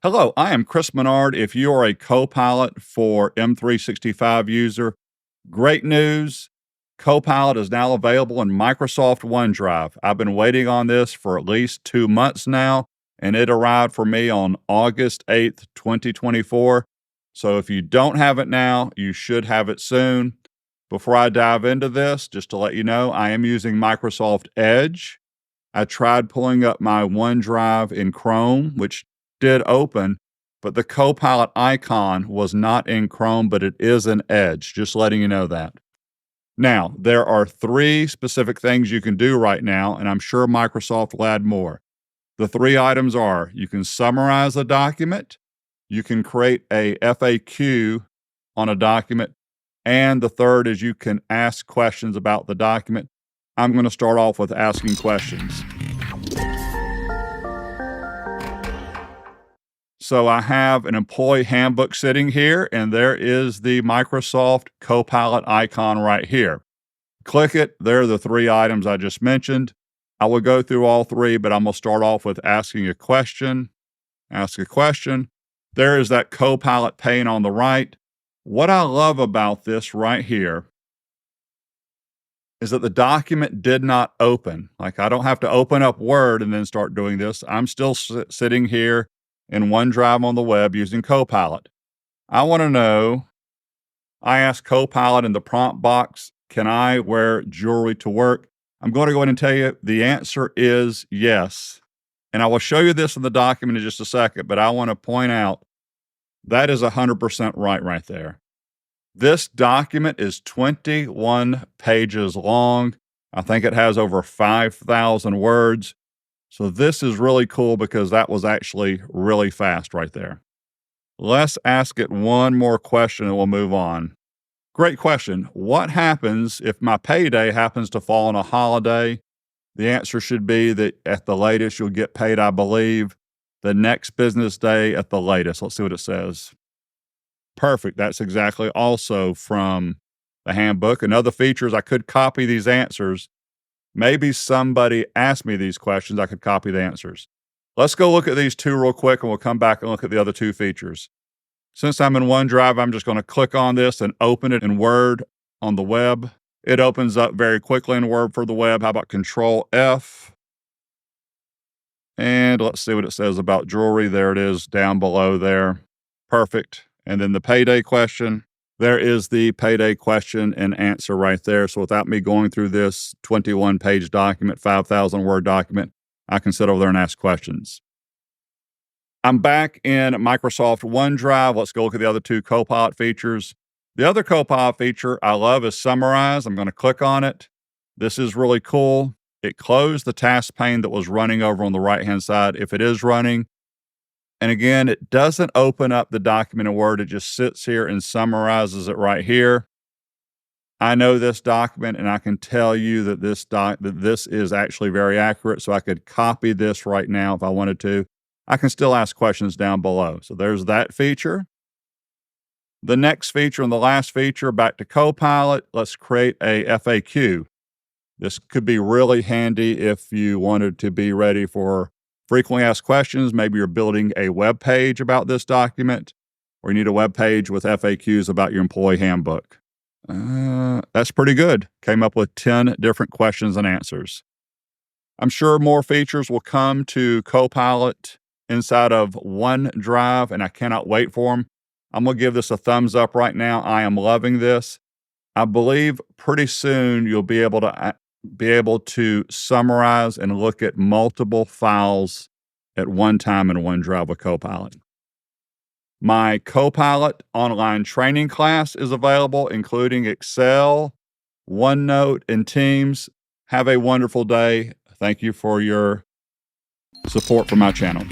Hello, I am Chris Menard. If you are a Copilot for M365 user, great news. Copilot is now available in Microsoft OneDrive. I've been waiting on this for at least 2 months now, and it arrived for me on August 8th, 2024. So if you don't have it now, you should have it soon. Before I dive into this, just to let you know, I am using Microsoft Edge. I tried pulling up my OneDrive in Chrome, which did open, but the Copilot icon was not in Chrome, but it is in Edge, just letting you know that. Now, there are 3 specific things you can do right now, and I'm sure Microsoft will add more. The 3 items are you can summarize a document, you can create a FAQ on a document, and the third is you can ask questions about the document. I'm going to start off with asking questions. So I have an employee handbook sitting here, and there is the Microsoft Copilot icon right here. Click it. There are the 3 items I just mentioned. I will go through all 3, but I'm going to start off with asking a question. Ask a question. There is that Copilot pane on the right. What I love about this right here is that the document did not open. Like, I don't have to open up Word and then start doing this. I'm still sitting here in OneDrive on the web using Copilot. I want to know, I asked Copilot in the prompt box, can I wear jewelry to work? I'm going to go ahead and tell you the answer is yes. And I will show you this in the document in just a second, but I want to point out that is 100% right there. This document is 21 pages long. I think it has over 5,000 words. So this is really cool because that was actually really fast right there. Let's ask it one more question and we'll move on. Great question. What happens if my payday happens to fall on a holiday? The answer should be that at the latest, you'll get paid, I believe, the next business day at the latest. Let's see what it says. Perfect. That's exactly also from the handbook. And other features, I could copy these answers. Maybe somebody asked me these questions. I could copy the answers. Let's go look at these 2 real quick, and we'll come back and look at the other 2 features. Since I'm in OneDrive, I'm just going to click on this and open it in Word on the web. It opens up very quickly in Word for the web. How about Control F? And let's see what it says about jewelry. There it is down below there. Perfect. And then the payday question. There is the payday question and answer right there. So without me going through this 21-page document, 5,000-word document, I can sit over there and ask questions. I'm back in Microsoft OneDrive. Let's go look at the other 2 Copilot features. The other Copilot feature I love is Summarize. I'm going to click on it. This is really cool. It closed the task pane that was running over on the right-hand side, if it is running. And again, it doesn't open up the document in Word. It just sits here and summarizes it right here. I know this document, and I can tell you that this is actually very accurate. So I could copy this right now if I wanted to. I can still ask questions down below. So there's that feature. The next feature and the last feature, back to Copilot. Let's create a FAQ. This could be really handy if you wanted to be ready for frequently asked questions. Maybe you're building a web page about this document, or you need a web page with FAQs about your employee handbook. That's pretty good. Came up with 10 different questions and answers. I'm sure more features will come to Copilot inside of OneDrive, and I cannot wait for them. I'm going to give this a thumbs up right now. I am loving this. I believe pretty soon you'll be able to summarize and look at multiple files at one time in OneDrive with Copilot. My Copilot online training class is available, including Excel, OneNote, and Teams. Have a wonderful day. Thank you for your support for my channel.